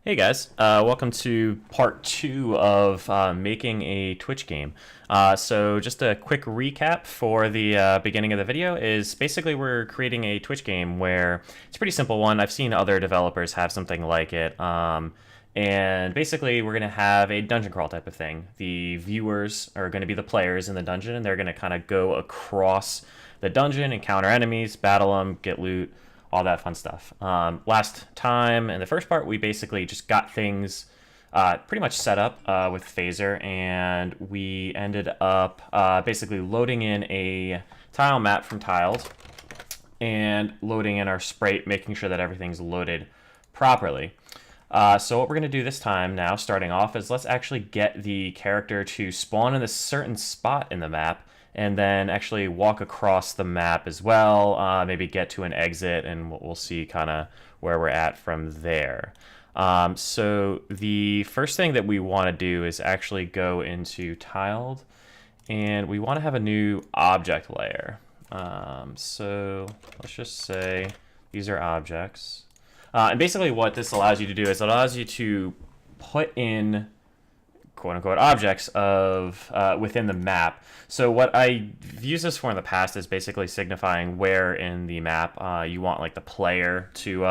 Hey guys, welcome to part two of making a Twitch game. So just a quick recap for the beginning of the video is basically we're creating a Twitch game where it's a pretty simple one. I've seen other developers have something like it. And basically we're going to have a dungeon crawl type of thing. The viewers are going to be the players in the dungeon, and they're going to kind of go across the dungeon, encounter enemies, battle them, get loot, all that fun stuff. Last time in the first part, we basically just got things pretty much set up with Phaser, and we ended up basically loading in a tile map from tiles and loading in our sprite, making sure that everything's loaded properly. So what we're going to do this time now, starting off, is let's actually get the character to spawn in a certain spot in the map, and then actually walk across the map as well, maybe get to an exit, and we'll see kind of where we're at from there. So the first thing that we want to do is actually go into tiled, and we want to have a new object layer. So let's just say these are objects. And basically what this allows you to do is it allows you to put in quote-unquote objects of within the map. So what I've used this for in the past is basically signifying where in the map you want like the player to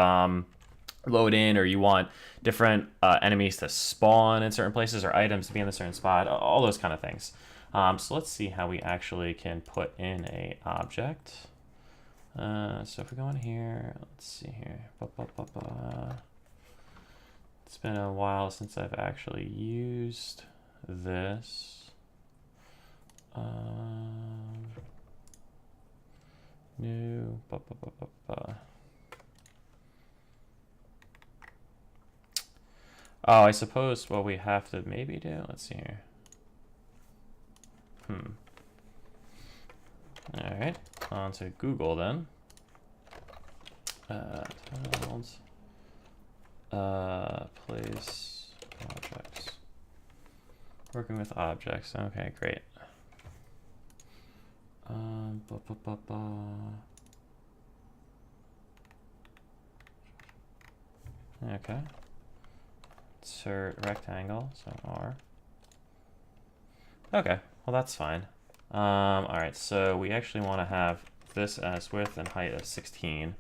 load in, or you want different enemies to spawn in certain places, or items to be in a certain spot, all those kind of things. So let's see how we actually can put in a object. So if we go in here, let's see here. It's been a while since I've actually used this. New. Oh, I suppose what we have to maybe do. Let's see here. All right, on to Google then. Tiles. Place objects. Working with objects. Okay, great. Okay. Insert rectangle, so R. Okay, well that's fine. All right, so we actually want to have this as width and height of 16.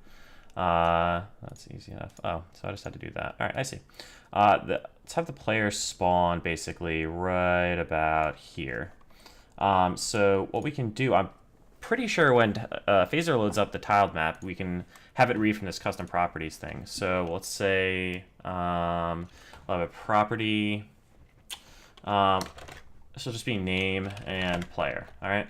That's easy enough. Oh, so I just had to do that. All right, I see. Let's have the player spawn basically right about here. So what we can do, I'm pretty sure when Phaser loads up the tiled map, we can have it read from this custom properties thing. So let's say we'll have a property. This will just be name and player. All right.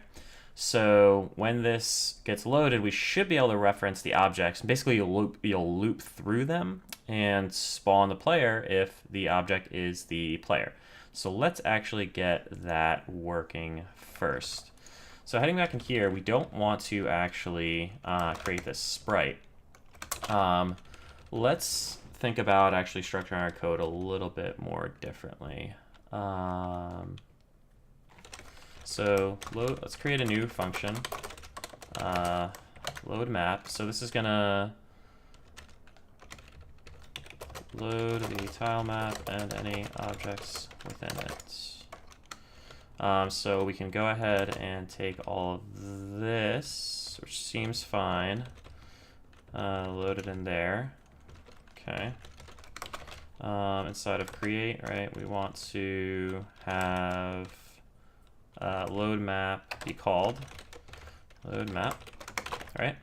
So when this gets loaded, we should be able to reference the objects. Basically, you'll loop through them and spawn the player if the object is the player. So let's actually get that working first. So heading back in here, we don't want to actually create this sprite. Let's think about actually structuring our code a little bit more differently. So let's create a new function, load map. So this is gonna load the tile map and any objects within it. So we can go ahead and take all of this, which seems fine, load it in there. Okay. Inside of create, right, we want to have load map be called load map. All right,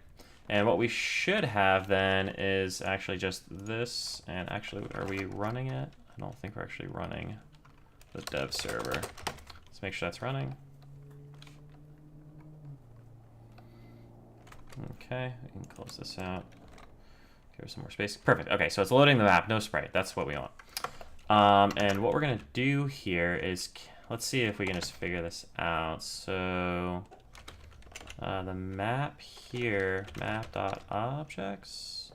and what we should have then is actually just this. And actually, are we running it? I don't think we're actually running the dev server. Let's make sure that's running. Okay, we can close this out, give it some more space. Perfect. Okay, so it's loading the map, no sprite. That's what we want. And what we're gonna do here is, let's see if we can just figure this out. So the map here, map.objects.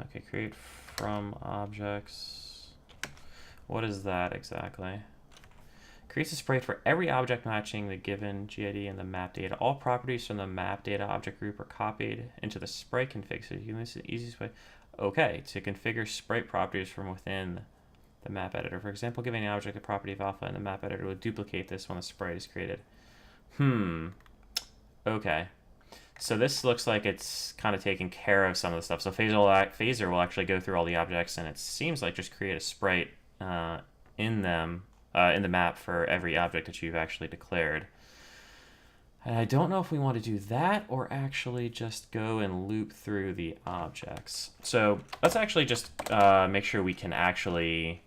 Okay, create from objects. What is that exactly? Creates a sprite for every object matching the given GID and the map data. All properties from the map data object group are copied into the sprite config. So you can use the easiest way. Okay, to configure sprite properties from within the map editor. For example, giving an object a property of alpha, and the map editor will duplicate this when the sprite is created. Okay. So this looks like it's kind of taking care of some of the stuff. So phaser will actually go through all the objects, and it seems like just create a sprite in the map for every object that you've actually declared. And I don't know if we want to do that or actually just go and loop through the objects. So let's actually just make sure we can actually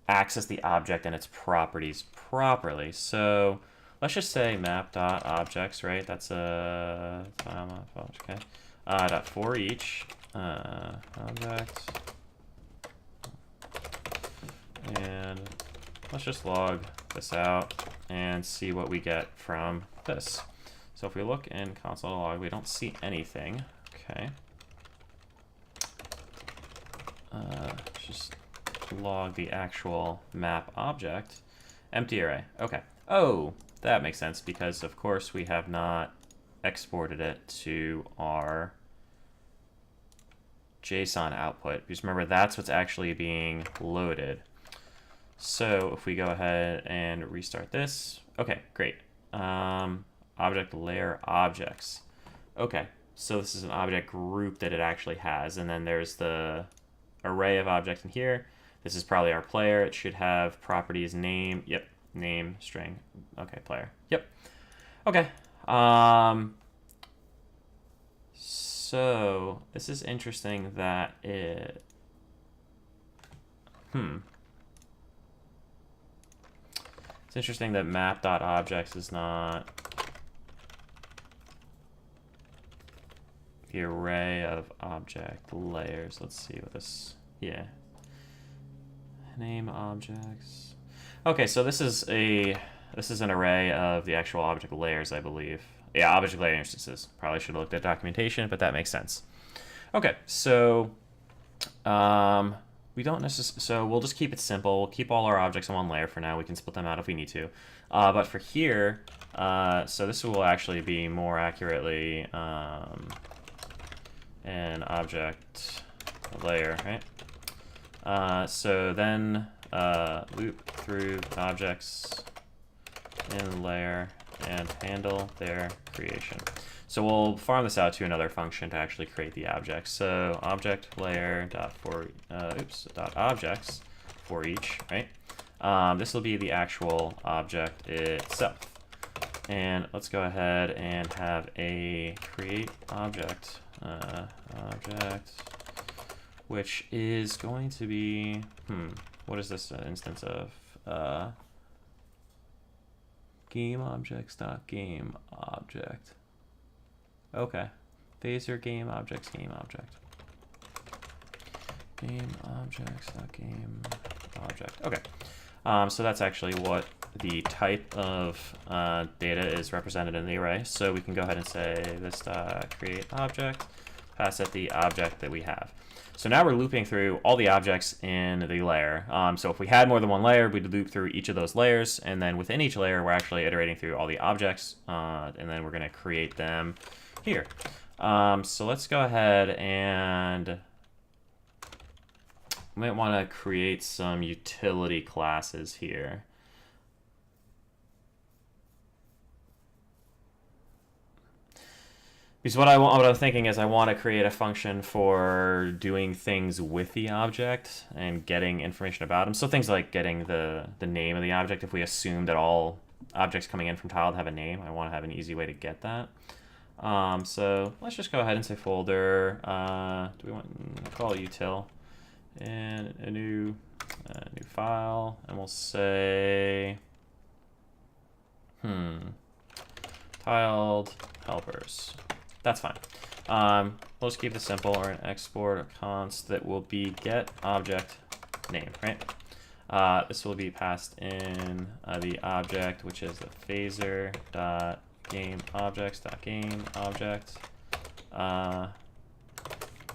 access the object and its properties properly. So let's just say map.objects, right? That's a okay. Dot for each object, and let's just log this out and see what we get from this. So if we look in console log, we don't see anything. Okay. Just log the actual map object. Empty array. Okay. Oh, that makes sense because of course we have not exported it to our JSON output. Because remember, that's what's actually being loaded. So if we go ahead and restart this, okay, great. Object layer objects. Okay, so this is an object group that it actually has, and then there's the array of objects in here. This is probably our player. It should have properties name. Yep, name string. Okay, player. Yep. Okay. So this is interesting that it. It's interesting that map.objects is not the array of object layers. Let's see what this, yeah. Name objects. Okay, so this is an array of the actual object layers, I believe. Yeah, object layer instances. Probably should have looked at documentation, but that makes sense. Okay, so we don't necessarily, so we'll just keep it simple. We'll keep all our objects in one layer for now. We can split them out if we need to. But for here, so this will actually be more accurately an object layer, right? So then loop through objects in the layer and handle their creation. So we'll farm this out to another function to actually create the object. So object layer dot objects for each, right? This will be the actual object itself. And let's go ahead and have a create object, which is going to be, what is this instance of? Game objects dot game object. Okay, phaser game objects game object. Game objects dot game object. Okay, so that's actually what the type of data is represented in the array. So we can go ahead and say this dot create object, pass it the object that we have. So now we're looping through all the objects in the layer. So if we had more than one layer, we'd loop through each of those layers, and then within each layer, we're actually iterating through all the objects, and then we're going to create them here. So let's go ahead and we might want to create some utility classes here. Because what I'm thinking is I want to create a function for doing things with the object and getting information about them. So things like getting the name of the object. If we assume that all objects coming in from tiled have a name, I want to have an easy way to get that. So let's just go ahead and say folder. Do we want to call it util and a new file, and we'll say tiled helpers. That's fine. We'll just keep it simple, or an export a const that will be get object name, right? This will be passed in the object, which is the phaser dot game objects dot game object,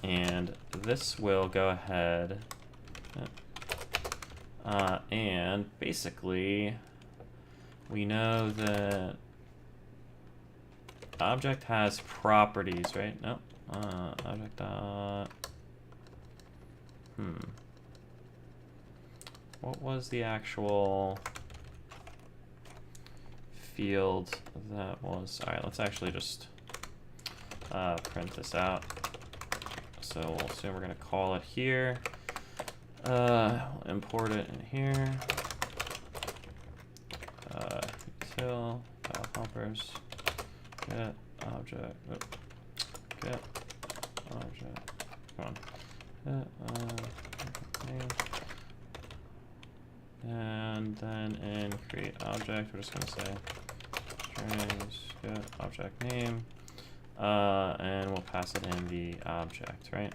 and this will go ahead and basically we know that object has properties, right? No, object dot. What was the actual field that was? All right, let's actually just print this out. So we'll assume we're gonna call it here. We'll import it in here. Util helpers get object. Get object. Come on. Name. And then in create object, we're just gonna say strings get object name, and we'll pass it in the object, right?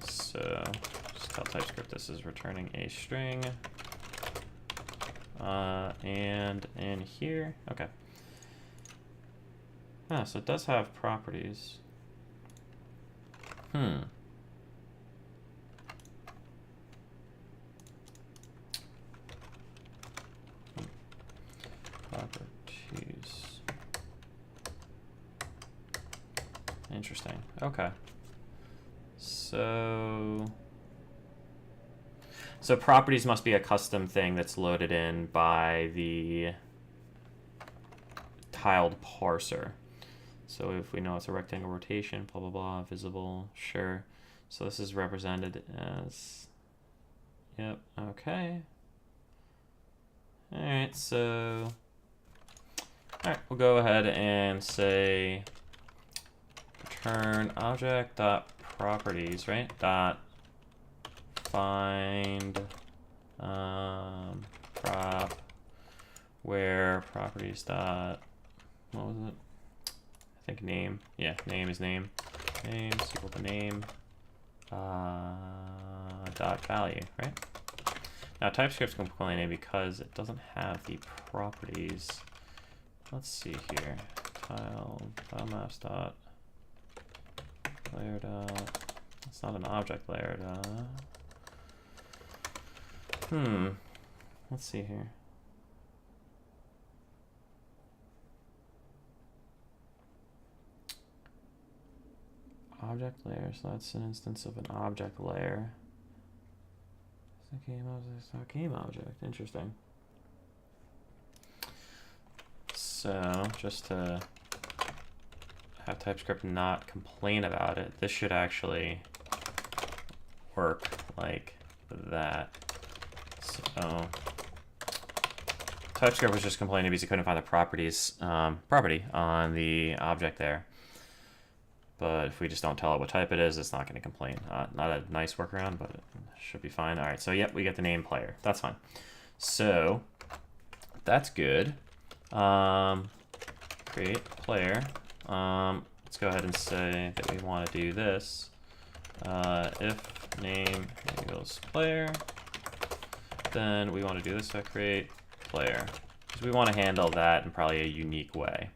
So just tell TypeScript this is returning a string, and in here, okay. So it does have properties. Properties. Interesting. Okay. So properties must be a custom thing that's loaded in by the tiled parser. So if we know it's a rectangle rotation, blah, blah, blah, visible, sure. So this is represented as, yep, okay. All right, so, all right, we'll go ahead and say return object dot properties, right? Dot find prop where properties dot, what was it? I think name. Yeah, name is name. Name is equal to name dot value, right? Now TypeScript's complaining because it doesn't have the properties. Let's see here. Tile maps dot layer dot. It's not an object layer dot. Let's see here. Object layer, so that's an instance of an object layer. Game object, interesting. So just to have TypeScript not complain about it, this should actually work like that. So TypeScript was just complaining because he couldn't find the properties property on the object there. But if we just don't tell it what type it is, it's not going to complain. Not a nice workaround, but it should be fine. All right, so yep, we get the name player. That's fine. So that's good. Create player. Let's go ahead and say that we want to do this. If name equals player, then we want to do this. So create player, because we want to handle that in probably a unique way.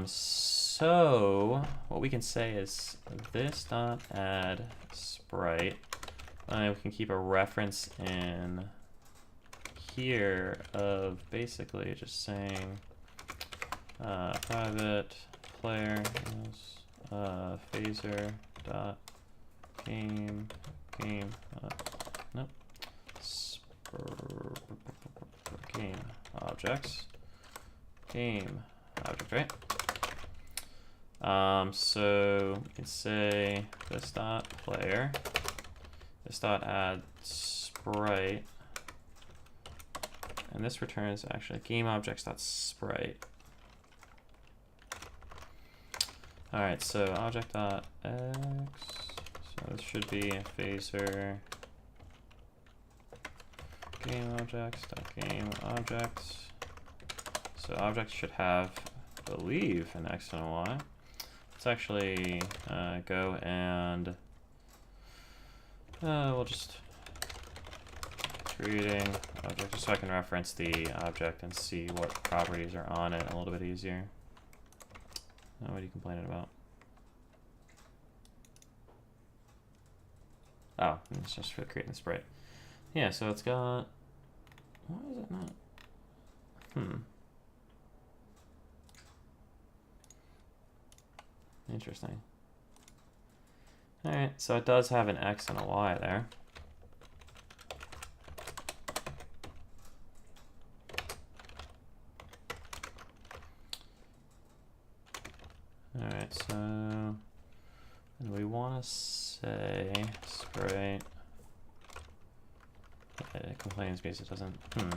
So what we can say is this dot add sprite, and we can keep a reference in here of basically just saying private player is phaser dot game nope game objects game object, right? So we can say this dot player, this dot add sprite, and this returns actually game objects dot sprite. All right, so object dot x, so this should be phaser game objects dot game objects. So objects should have, I believe, an x and a y. Let's actually go and we'll just creating object just so I can reference the object and see what properties are on it a little bit easier. What are you complaining about? Oh, it's just for creating the sprite. Yeah, so it's got, why is it not? Interesting. All right, so it does have an X and a Y there. All right, so, and we want to say sprite. It complains because it doesn't. So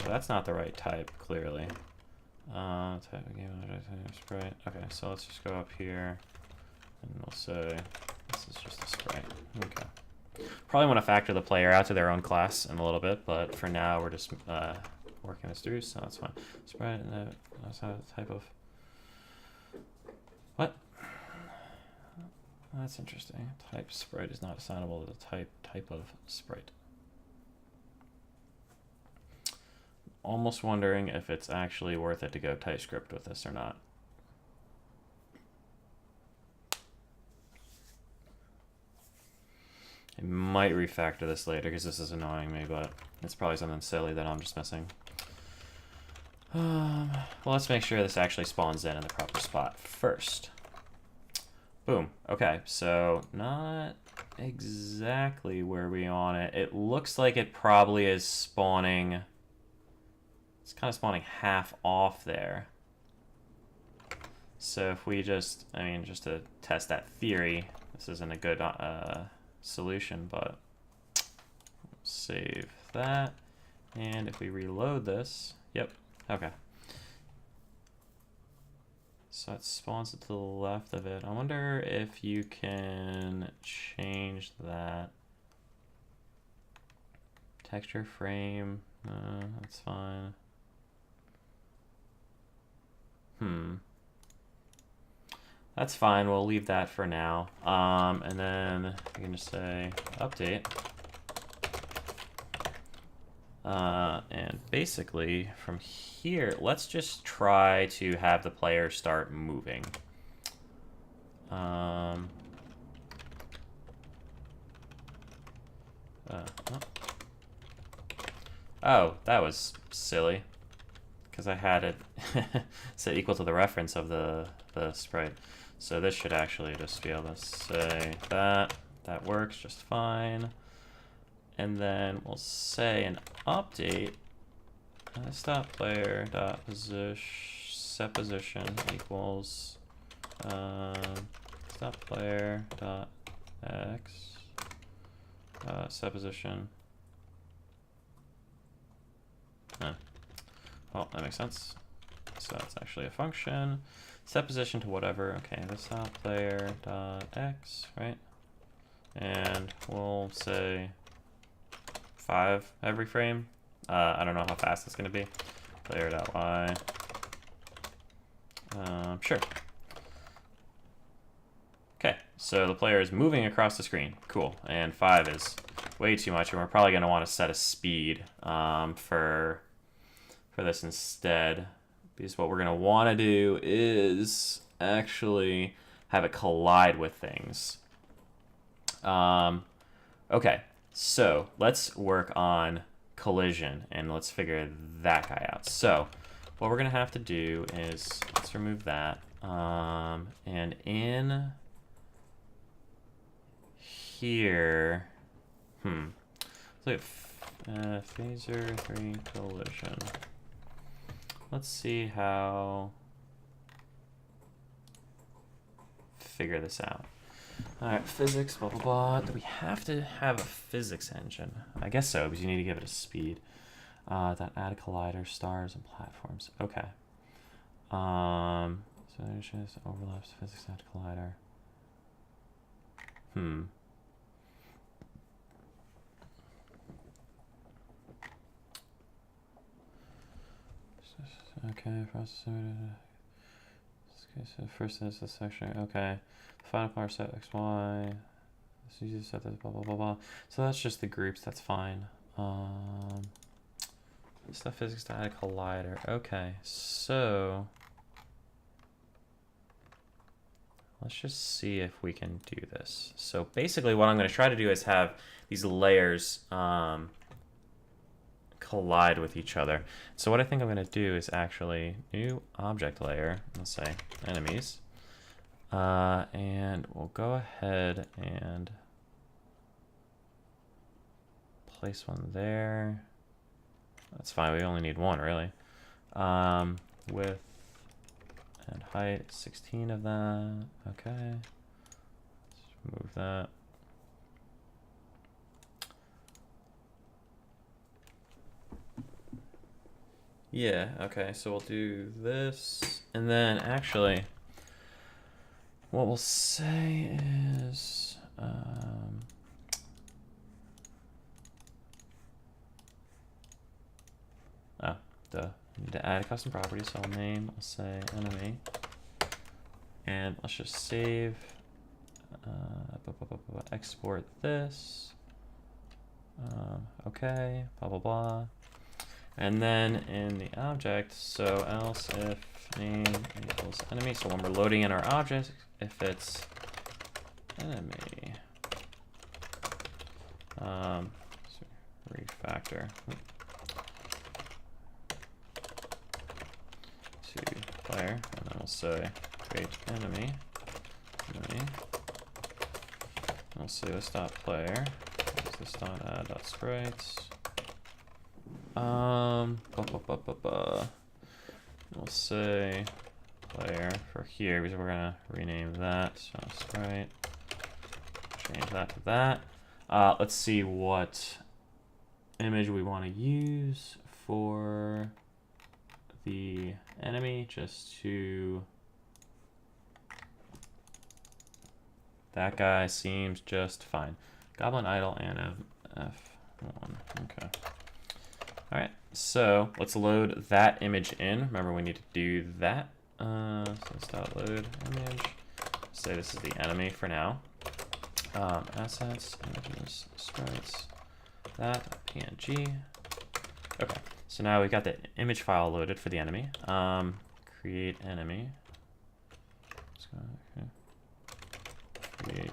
that's not the right type, clearly. Type of game sprite. Okay, so let's just go up here, and we'll say this is just a sprite. Okay. Probably want to factor the player out to their own class in a little bit, but for now we're just working this through, so that's fine. Sprite, and that's a type of. What? That's interesting. Type sprite is not assignable to the type of sprite. Almost wondering if it's actually worth it to go TypeScript with this or not. I might refactor this later because this is annoying me, but it's probably something silly that I'm just missing. Well, let's make sure this actually spawns in the proper spot first. Boom. Okay, so not exactly where we want it. It looks like it probably is spawning. It's kind of spawning half off there. So if we just, I mean, just to test that theory, this isn't a good solution, but save that. And if we reload this, yep, okay. So it spawns it to the left of it. I wonder if you can change that. Texture frame, that's fine. That's fine, we'll leave that for now. And then you can just say update. And basically from here, let's just try to have the player start moving. Oh, that was silly. Because I had it set equal to the reference of the sprite. So this should actually just be able to say that. That works just fine. And then we'll say an update. Stop player dot set position equals stop player dot x set position. Well, that makes sense. So it's actually a function. Set position to whatever. Okay, the stop player dot x, right? And we'll say 5 every frame. I don't know how fast it's going to be. Player dot y. Sure. Okay, so the player is moving across the screen. Cool. And 5 is way too much, and we're probably going to want to set a speed for this instead, because what we're going to want to do is actually have it collide with things. Okay, so let's work on collision and let's figure that guy out. So what we're going to have to do is let's remove that, and in here, so phaser 3 collision. Let's see how figure this out. All right, physics, blah, blah, blah. Do we have to have a physics engine? I guess so, because you need to give it a speed. That add collider, stars, and platforms. Okay. So it shows overlaps physics add collider. Okay, process. Okay, so first is the section. Okay, final power set x y. So you just set this blah blah blah blah. So that's just the groups. That's fine. Stuff physics to add a collider. Okay, so let's just see if we can do this. So basically, what I'm going to try to do is have these layers collide with each other. So what I think I'm going to do is actually new object layer, let's say enemies, And we'll go ahead and place one there. That's fine, we only need one really. Width and height, 16 of that. Okay. Let's move that. Yeah, okay, so we'll do this. And then actually, what we'll say is, need to add a custom property, so I'll name, I'll say enemy. And let's just save, export this. Okay, blah, blah, blah. And then in the object, so else if name equals enemy. So when we're loading in our object, if it's enemy, refactor to player, and then we'll say create enemy. And we'll say this dot player. This dot add dot sprites. We'll say player for here because we're gonna rename that. So sprite. Change that to that. Let's see what image we want to use for the enemy. Just to that guy seems just fine. Goblin idle and F1. Okay. All right, so let's load that image in. Remember, we need to do that. So let's start load image. Say this is the enemy for now. Assets, images, sprites, that, PNG. Okay, so now we've got the image file loaded for the enemy. Create enemy. Create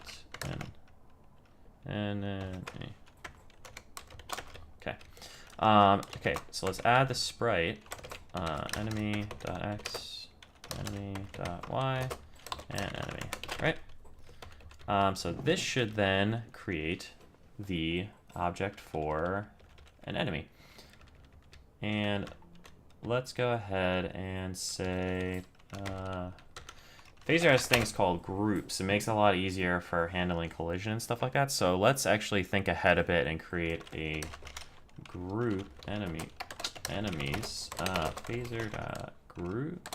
enemy. Okay. Okay, so let's add the sprite, enemy.x, enemy.y, and enemy, right? So this should then create the object for an enemy. And let's go ahead and say, Phaser has things called groups. It makes it a lot easier for handling collision and stuff like that. So let's actually think ahead a bit and create a group enemies phaser.group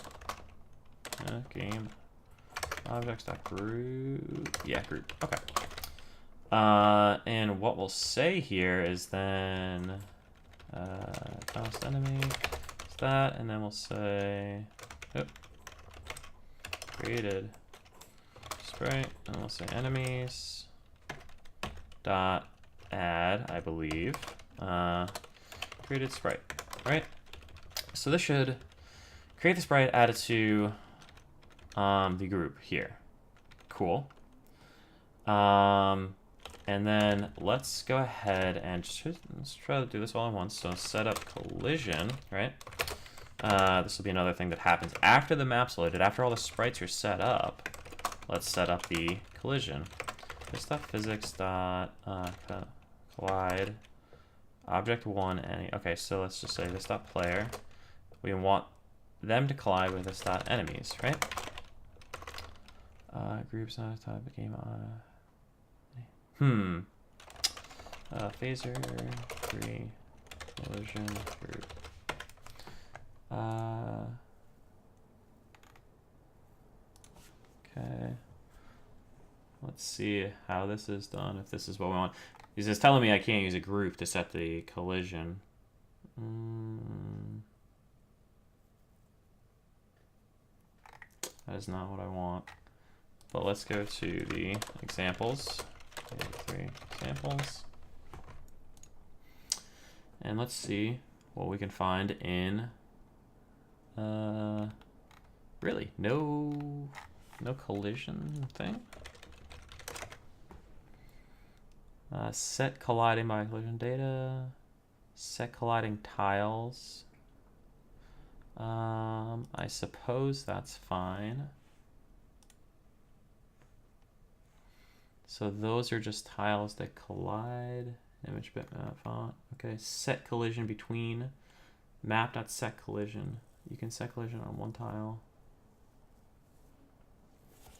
game objects.group, yeah, group. Okay. And what we'll say here is then const enemy is that, and then we'll say created sprite, and we'll say enemies dot add, I believe, created sprite, right? So this should create the sprite, add it to the group here. Cool. And then let's go ahead and let's try to do this all at once. So set up collision, right? This will be another thing that happens after the map's loaded, after all the sprites are set up. Let's set up the collision. This.physics dot collide object one any. Okay, so let's just say this dot player. We want them to collide with this dot enemies, right? Groups not a type of game. Phaser 3 collision group. Okay. Let's see how this is done, if this is what we want. Because it's telling me I can't use a group to set the collision. That is not what I want. But let's go to the examples. 3 examples. And let's see what we can find in really no collision thing. Set colliding by collision data. Set colliding tiles. I suppose that's fine. So those are just tiles that collide. Image bitmap font. Okay, set collision between map.set collision. You can set collision on one tile.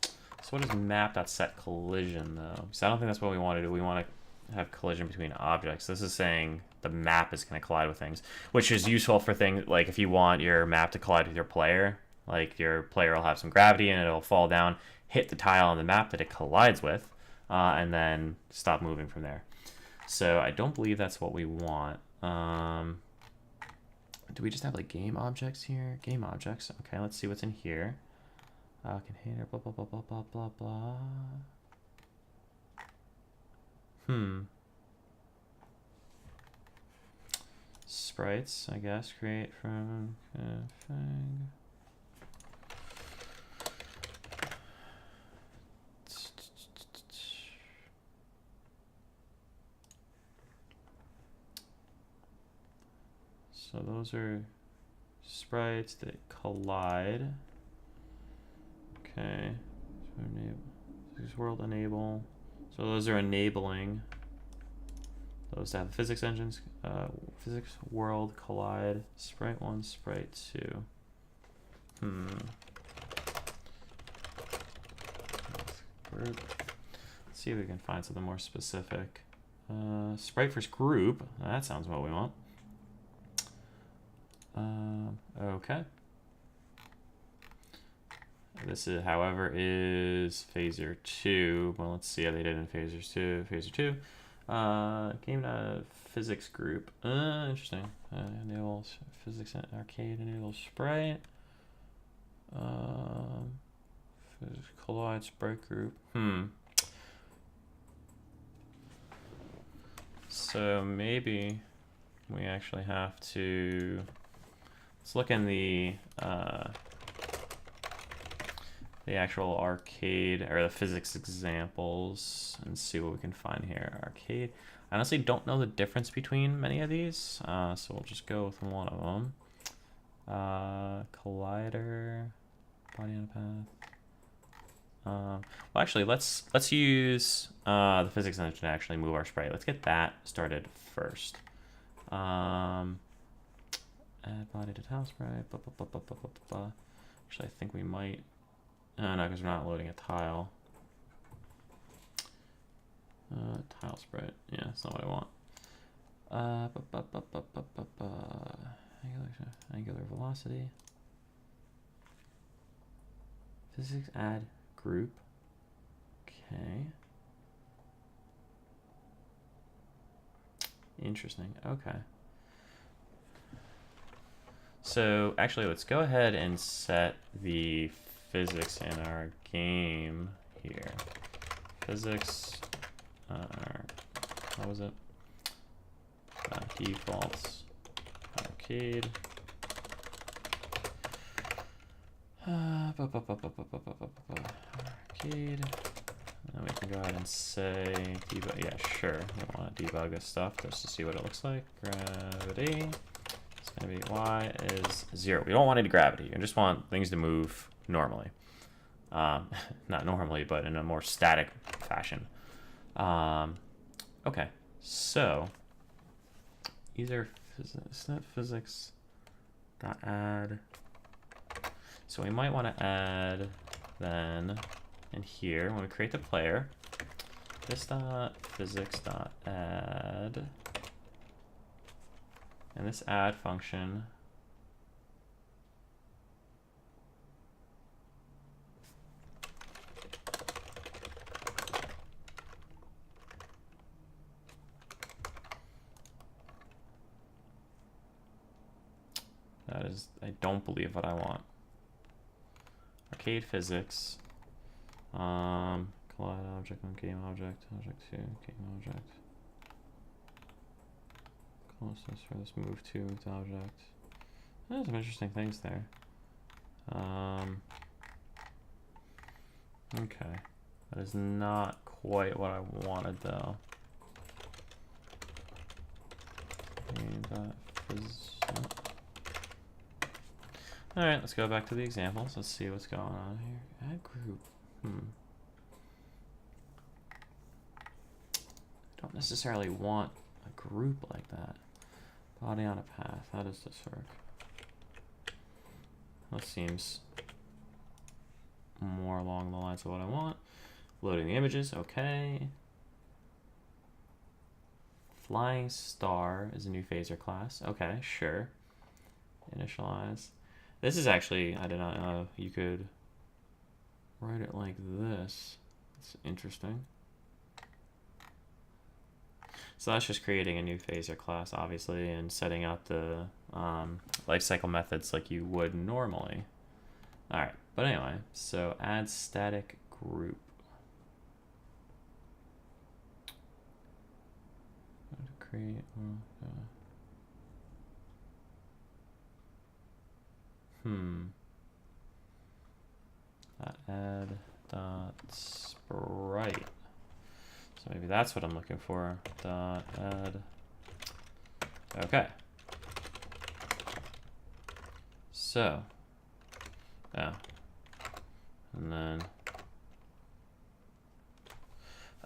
So what is map.set collision though? Because I don't think that's what we want to do. We want to have collision between objects. This is saying the map is going to collide with things, which is useful for things like if you want your map to collide with your player, like your player will have some gravity and it'll fall down, hit the tile on the map that it collides with, and then stop moving from there. So I don't believe that's what we want. Do we just have like game objects here? Game objects. Okay, let's see what's in here. Container, blah, blah, blah, blah, blah, blah, blah. Sprites, I guess, create from thing. So those are sprites that collide. Okay, so enable, physics world enable. So those are enabling those to have physics engines, physics world collide, sprite 1, sprite 2. Let's see if we can find something more specific. Sprite first group, that sounds what we want. Okay. This is, however, is phaser 2. Well, let's see how they did in phaser 2. Phaser 2. Game physics group. Interesting. Enable physics and arcade. Enable sprite. Physics collide sprite group. So maybe we actually have to. Let's look in the actual arcade or the physics examples and see what we can find here. Arcade. I honestly don't know the difference between many of these, so we'll just go with one of them. Collider, body on a path. Well, actually, let's use the physics engine to actually move our sprite. Let's get that started first. Add body to tile sprite. Blah, blah, blah, blah, blah, blah, blah. Actually, I think we might. No, because we're not loading a tile. Tile sprite. Yeah, that's not what I want. Angular velocity. Physics add group. Okay. Interesting. Okay. So actually, let's go ahead and set the physics in our game here. Physics, what was it? Defaults, arcade. Arcade. And then we can go ahead and say debug. Yeah, sure. We want to debug this stuff just to see what it looks like. Gravity. It's going to be y is 0. We don't want any gravity. We just want things to move normally. Not normally, but in a more static fashion. Okay, so either physics dot add. So we might want to add then in here when we create the player, this dot physics dot add, and this add function that is, I don't believe what I want. Arcade physics, collide object on game object, object to game object. Closeness for this move to object. There's some interesting things there. Okay, that is not quite what I wanted though. All right, let's go back to the examples. Let's see what's going on here. Add group. Don't necessarily want a group like that. Body on a path. How does this work? That seems more along the lines of what I want. Loading the images. Okay. Flying Star is a new phaser class. Okay, sure. Initialize. This is actually, I did not know you could write it like this. It's interesting. So that's just creating a new phaser class, obviously, and setting up the lifecycle methods like you would normally. All right, but anyway, so add static group. Create. Add dot sprite. So maybe that's what I'm looking for. Dot add. Okay. So. Yeah. And then.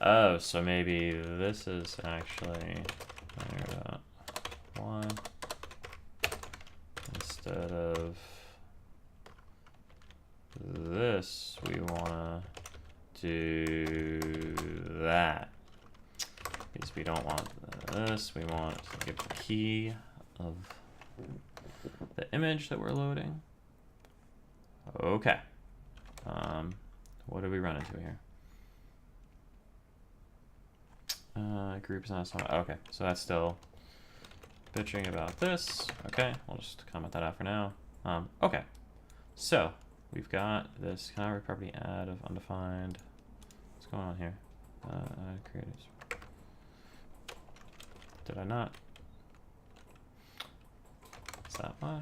Oh, so maybe this is actually one instead of this. We want to do that because we don't want this. We want to give the key of the image that we're loading. Okay. What do we run into here? Groups not so. Okay, so that's still bitching about this. Okay, we'll just comment that out for now. Okay, so we've got this canary property add of undefined. What's going on here? Add creators. Did I not? Is that why?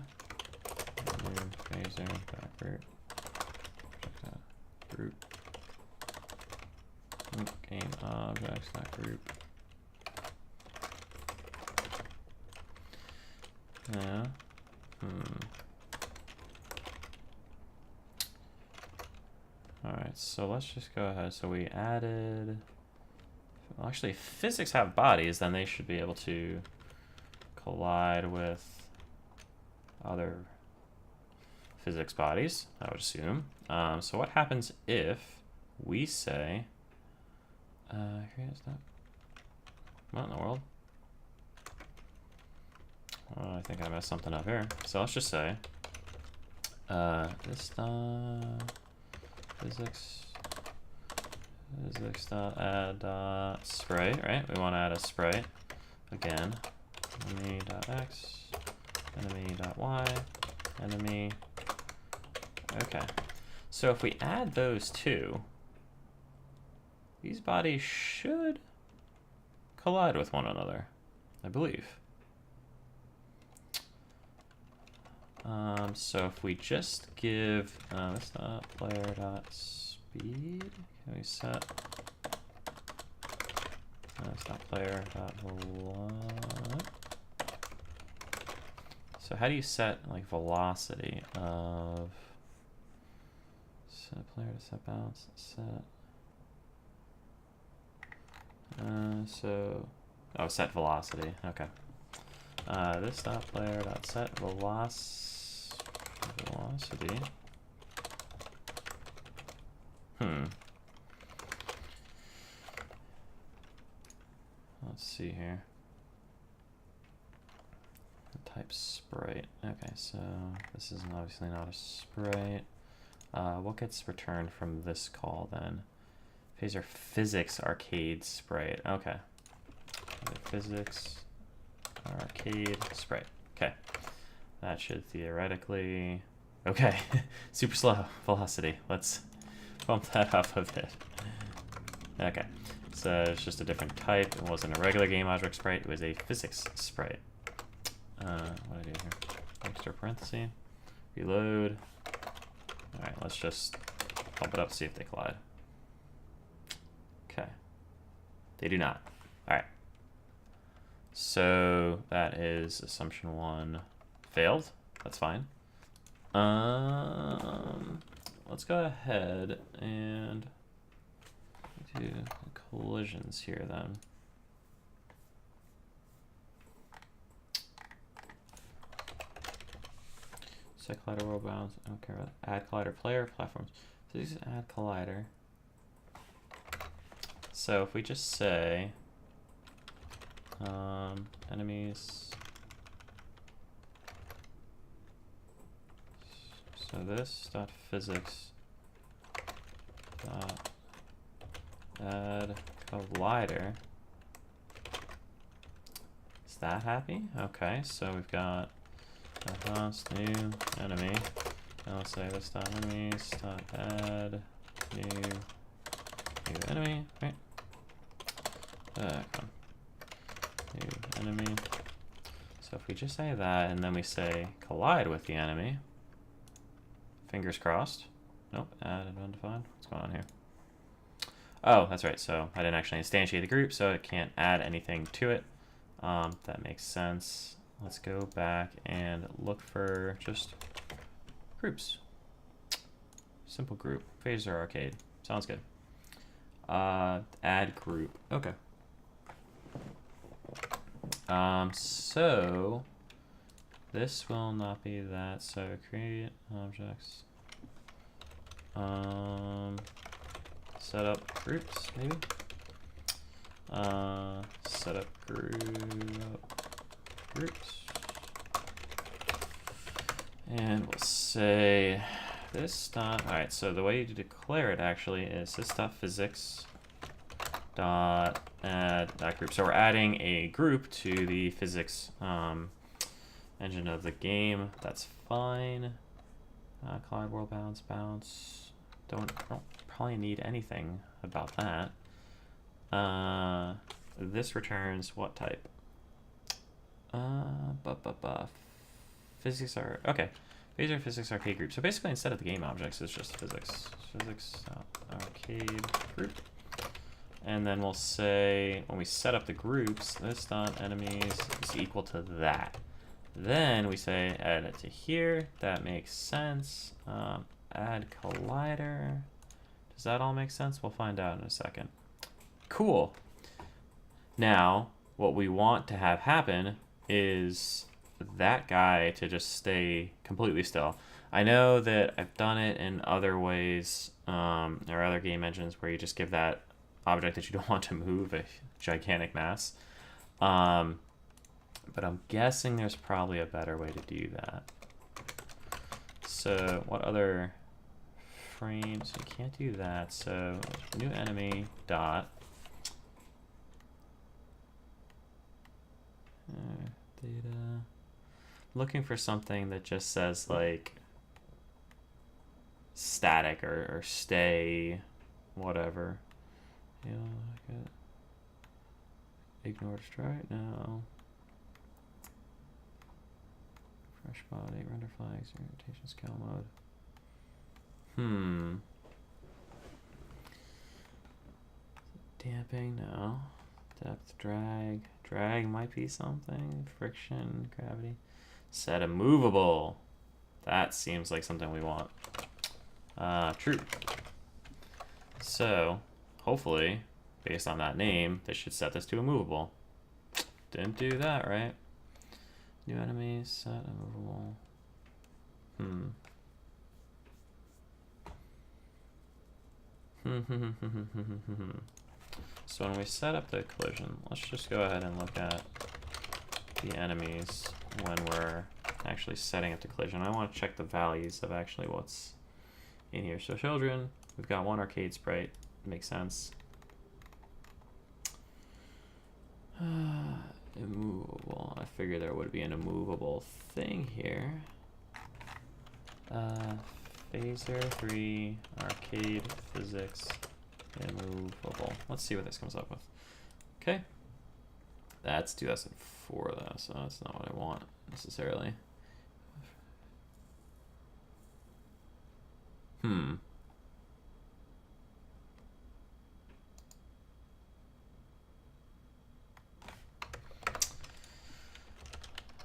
New phaser back group. Game objects, that group. Yeah. Alright, so let's just go ahead. So we added... Well, actually, if physics have bodies, then they should be able to collide with other physics bodies, I would assume. So what happens if we say... here's that. What in the world? I think I messed something up here. So let's just say this physics dot add sprite, right? We want to add a sprite again. Enemy dot x, enemy dot y, enemy. Okay. So if we add those two, these bodies should collide with one another, I believe. So if we just give this dot player dot speed, can we set this dot player dot velocity? So how do you set like velocity of set player to set bounce set? Set velocity. Okay. This dot player dot set velocity. Let's see here. Type sprite. Okay, so this is obviously not a sprite. What gets returned from this call then? Phaser physics arcade sprite. Okay. Physics arcade sprite. Okay. That should theoretically... Okay. Super slow velocity. Let's bump that up a bit. Okay. So it's just a different type. It wasn't a regular game object sprite. It was a physics sprite. What do I do here? Extra parenthesis. Reload. Alright, let's just bump it up, see if they collide. Okay. They do not. Alright. So that is assumption 1 failed. That's fine. Let's go ahead and do collisions here then. Set collider world bounds. I don't care about that. Add collider player platforms. So these add collider. So if we just say enemies. So this dot physics dot add collider. Is that happy? Okay, so we've got new enemy. Now let's say this dot enemies dot add new enemy, right? Come on. New enemy. So if we just say that and then we say collide with the enemy, fingers crossed. Nope, add undefined. What's going on here? Oh, that's right. So I didn't actually instantiate the group, so it can't add anything to it. That makes sense. Let's go back and look for just groups. Simple group. Phaser arcade. Sounds good. Add group. Okay. So this will not be that. So create objects. Set up groups, maybe. Set up groups. And we'll say this dot. All right. So the way to declare it actually is this dot physics dot add that group. So we're adding a group to the physics engine of the game. That's fine. Collide world bounce. Don't probably need anything about that. This returns what type? Physics are okay. These are physics arcade group. So basically, instead of the game objects, it's just physics arcade group. And then we'll say when we set up the groups, this dot enemies is equal to that. Then we say add it to here. That makes sense. Add collider. Does that all make sense? We'll find out in a second. Cool. Now, what we want to have happen is that guy to just stay completely still. I know that I've done it in other ways, or other game engines where you just give that object that you don't want to move a gigantic mass. But I'm guessing there's probably a better way to do that. So what other frames? You can't do that. So new enemy dot data. Looking for something that just says like static or stay, whatever. Yeah, ignore strike. No. Fresh body, render flags, rotation scale mode. Damping, no. Depth, drag. Drag might be something. Friction, gravity. Set a movable. That seems like something we want. True. So, hopefully, based on that name, this should set this to a movable. Didn't do that, right? New enemies, set a movable. So when we set up the collision, let's just go ahead and look at the enemies when we're actually setting up the collision. I want to check the values of actually what's in here. So children, we've got one arcade sprite. Makes sense. Immovable. I figured there would be an immovable thing here. Phaser 3 arcade physics immovable. Let's see what this comes up with. Okay. That's 2004 though, so that's not what I want necessarily. New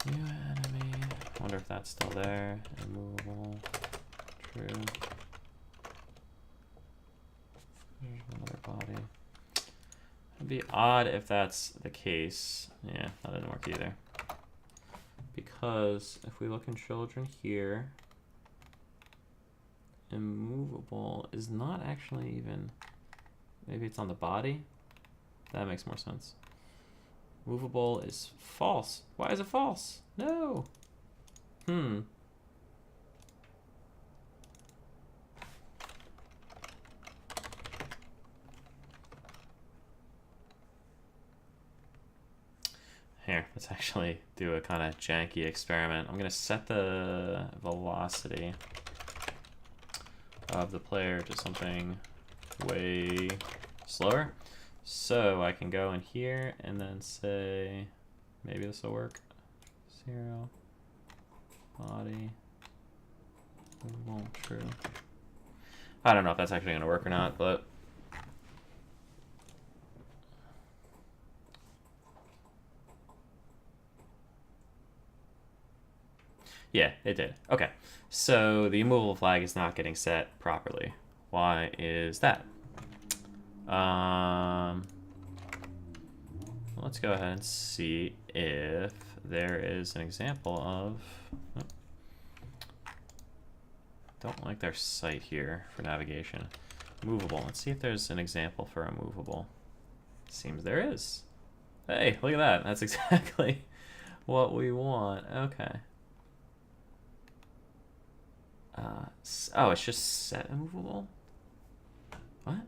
enemy. Wonder if that's still there. Immovable. True. There's another body. It'd be odd if that's the case. Yeah, that didn't work either. Because if we look in children here, immovable is not actually even, maybe it's on the body? That makes more sense. Movable is false. Why is it false? No. Here, let's actually do a kind of janky experiment. I'm gonna set the velocity of the player to something way slower. So I can go in here and then say, maybe this will work. 0, body, movable, true. I don't know if that's actually gonna work or not, but yeah, it did. Okay, so the immovable flag is not getting set properly. Why is that? Let's go ahead and see if there is an example of... Don't like their site here for navigation. Movable. Let's see if there's an example for a movable. Seems there is. Hey, look at that. That's exactly what we want. Okay. Oh, it's just set immovable? What?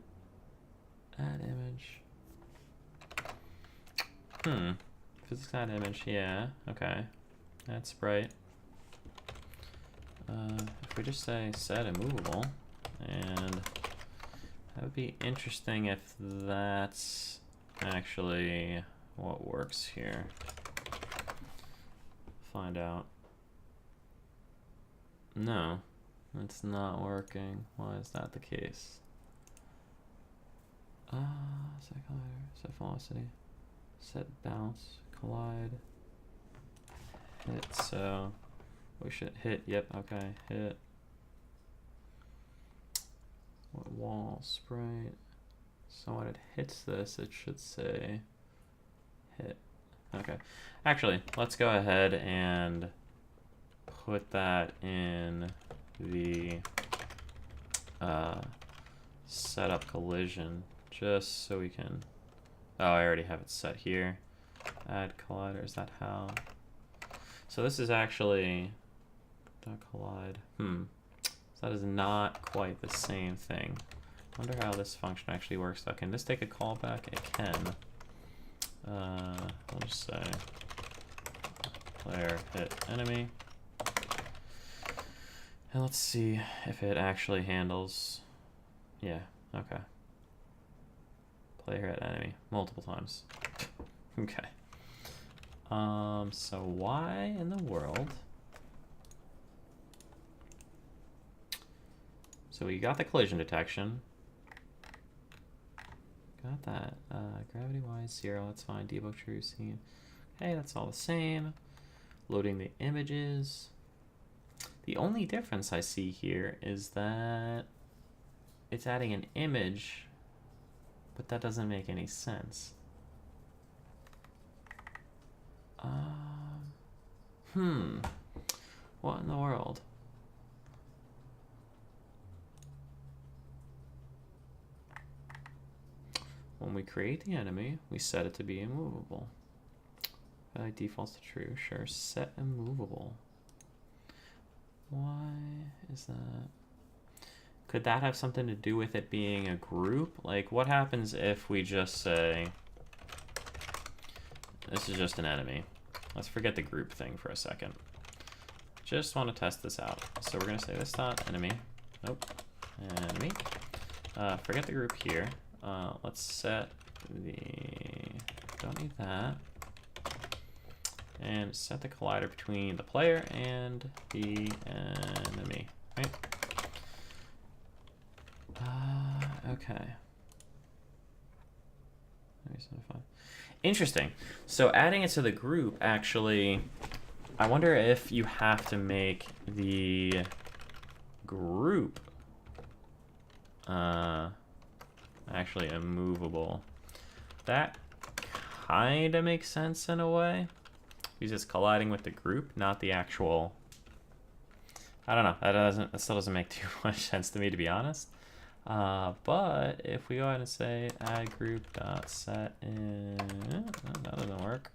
Add image. Physics add image, yeah, okay. Add sprite. If we just say set immovable, and that would be interesting if that's actually what works here. Find out. No, it's not working. Why is that the case? Set collider, set velocity, set bounce, collide, hit, so we should hit, yep, okay, hit. What wall, sprite, so when it hits this, it should say hit. Okay, actually, let's go ahead and put that in the setup collision, just so we can, oh, I already have it set here. Add collider, is that how? So this is actually collide. So that is not quite the same thing. I wonder how this function actually works. Now, can this take a callback? It can. I'll just say player hit enemy. And let's see if it actually handles. Yeah, okay. Player hit enemy multiple times. Okay. So why in the world? So we got the collision detection. Got that. Gravity wise 0, that's fine. Debug true scene. Okay, that's all the same. Loading the images. The only difference I see here is that it's adding an image, but that doesn't make any sense. What in the world? When we create the enemy, we set it to be immovable. Defaults to true. Sure, set immovable. Why is that? Could that have something to do with it being a group? Like, what happens if we just say, this is just an enemy. Let's forget the group thing for a second. Just want to test this out. So we're going to say this dot enemy. Nope. Enemy. Forget the group here. Let's set the, don't need that. And set the collider between the player and the enemy, right? Okay. Interesting. So adding it to the group, actually, I wonder if you have to make the group actually immovable. That kind of makes sense in a way, because it's colliding with the group, not the actual I don't know. That still doesn't make too much sense to me, to be honest. But if we go ahead and say add group dot set in, that doesn't work.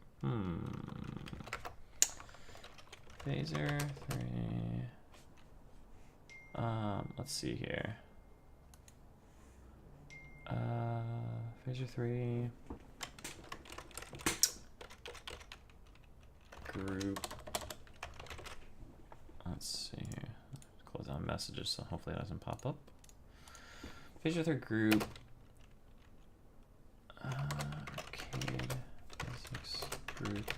Phaser 3. Let's see here. Phaser 3. Group. Let's see here. Close down messages so hopefully it doesn't pop up. Phaser 3 group. Arcade physics group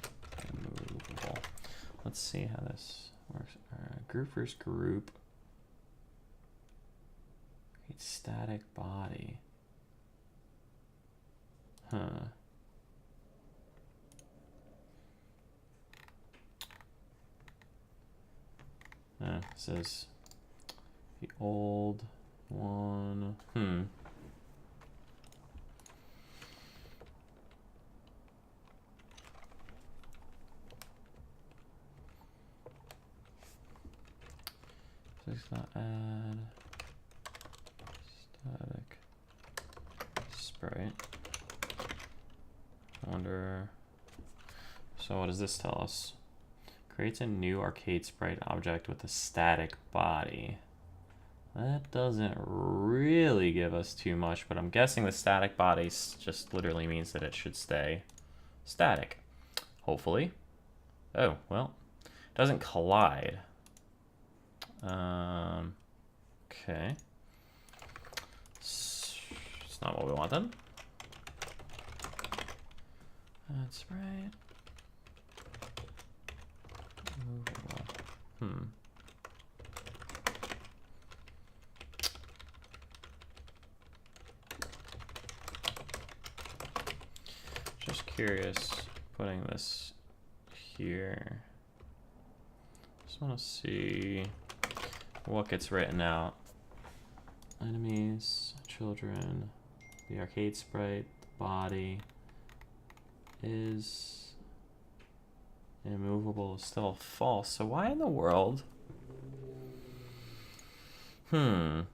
removable. Let's see how this works. Group first group. Create static body. Huh. This says the old one. Not add static sprite. I wonder. So what does this tell us? Creates a new arcade sprite object with a static body. That doesn't really give us too much, but I'm guessing the static body just literally means that it should stay static. Hopefully. Oh, well, it doesn't collide. Okay. It's not what we want then. That's right. Just curious, putting this here. Just want to see what gets written out. Enemies, children, the arcade sprite, the body is immovable, is still false. So why in the world? Alright,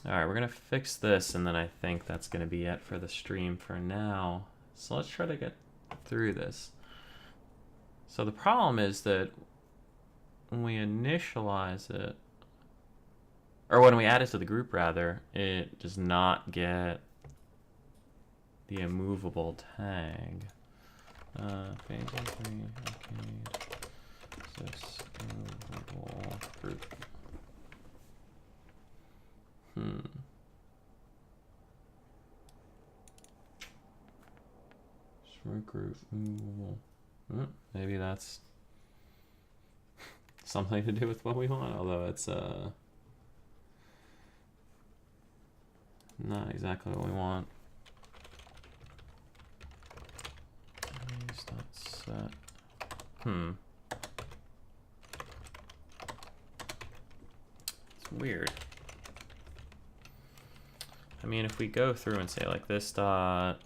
we're gonna fix this, and then I think that's gonna be it for the stream for now. So let's try to get through this. So the problem is that when we initialize it, or when we add it to the group rather, it does not get the immovable tag. Phaser 3 arcade this immovable group. Short group immovable. Maybe that's something to do with what we want, although it's not exactly what we want. Set. It's weird. I mean, if we go through and say like this dot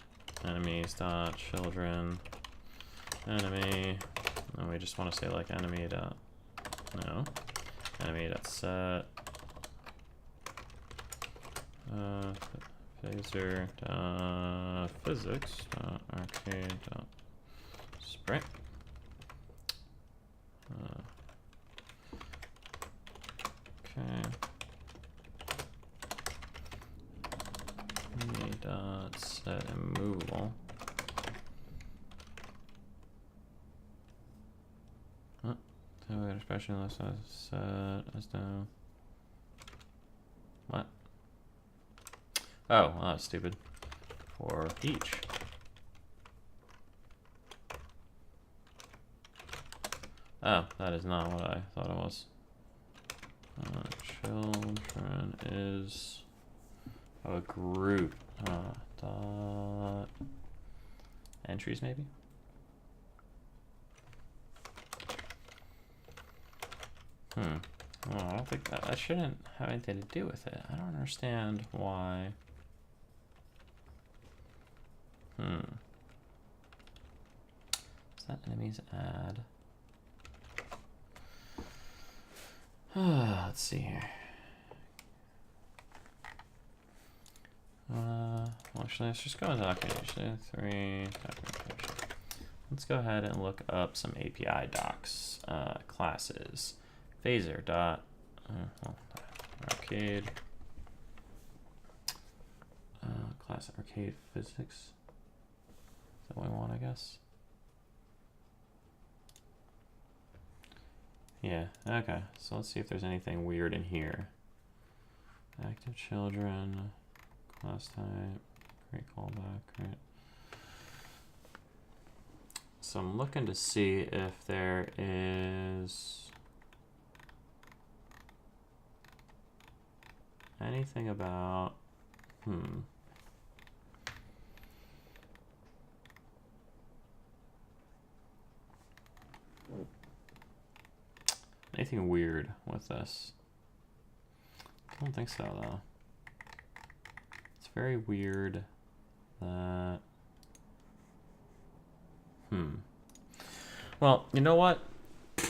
enemies dot children enemy, and we just want to say like enemy dot enemy dot set phaser dot physics dot arcade dot sprite. Okay. Enemy dot set immovable. So we got expression list as set as down. What? Oh, well, that's stupid. For each. Oh, that is not what I thought it was. Children is a group. Dot entries maybe. Well, I don't think that shouldn't have anything to do with it. I don't understand why. Is that enemies add? Let's see here. Well, actually, let's just go into documentation 3. Documentation. Let's go ahead and look up some API docs. Classes. Phaser dot arcade. Class arcade physics. Is that what we want, I guess? Yeah, okay. So let's see if there's anything weird in here. Active children, class type, great callback, great. So I'm looking to see if there is anything about, anything weird with this. I don't think so, though. It's very weird that... Well, you know what? I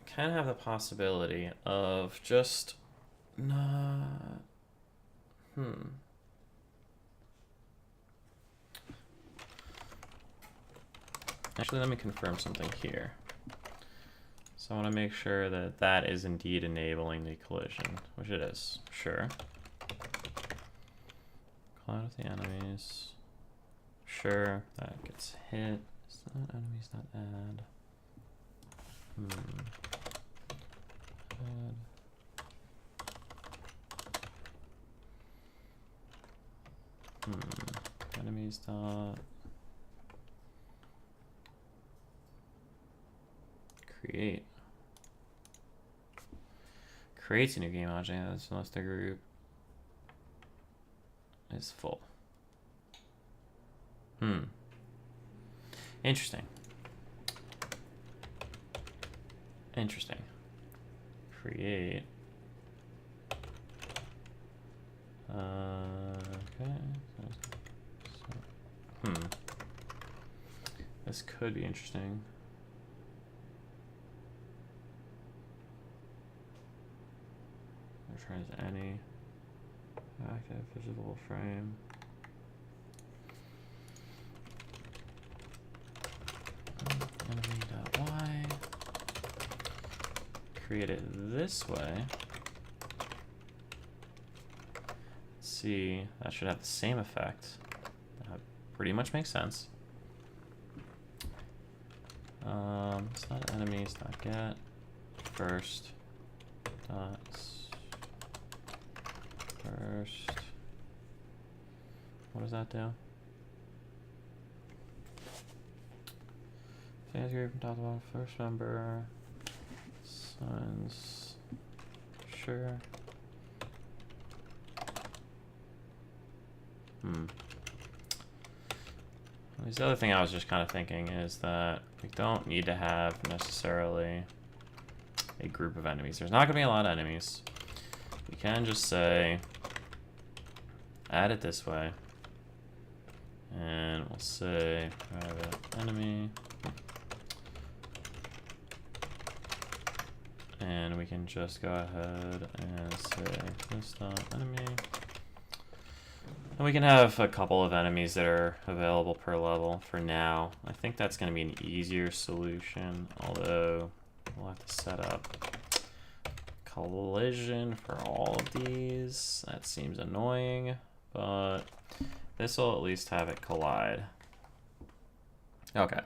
kind of have the possibility of just not... Actually, let me confirm something here. So I want to make sure that that is indeed enabling the collision, which it is. Sure. Collide with the enemies. Sure, that gets hit. Is that enemies not add? Enemies dot create. Creates a new game object unless the group is full. Interesting. Interesting. Create. Okay. So, this could be interesting. Tries any active visible frame. Enemy.y. Create it this way. Let's see, that should have the same effect. That pretty much makes sense. It's not enemies, not get. First. Dots. First. What does that do? Fans group top about first member. Signs. Sure. The other thing I was just kind of thinking is that we don't need to have necessarily a group of enemies. There's not going to be a lot of enemies. We can just say add it this way, and we'll say private enemy, and we can just go ahead and say this dot enemy, and we can have a couple of enemies that are available per level for now. I think that's going to be an easier solution, although we'll have to set up collision for all of these. That seems annoying, but this will at least have it collide. Okay,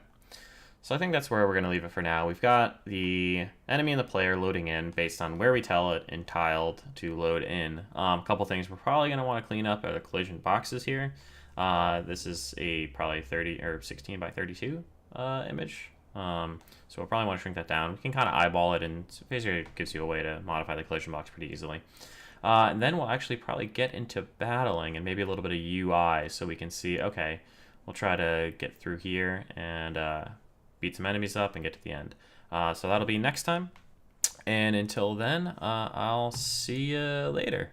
so I think that's where we're going to leave it for now. We've got the enemy and the player loading in based on where we tell it in tiled to load in. A couple things we're probably going to want to clean up are the collision boxes here. This is a probably 30 or 16 by 32 image. So we'll probably want to shrink that down. We can kind of eyeball it, and basically it gives you a way to modify the collision box pretty easily. And then we'll actually probably get into battling and maybe a little bit of UI so we can see, okay, we'll try to get through here and beat some enemies up and get to the end. So that'll be next time. And until then, I'll see you later.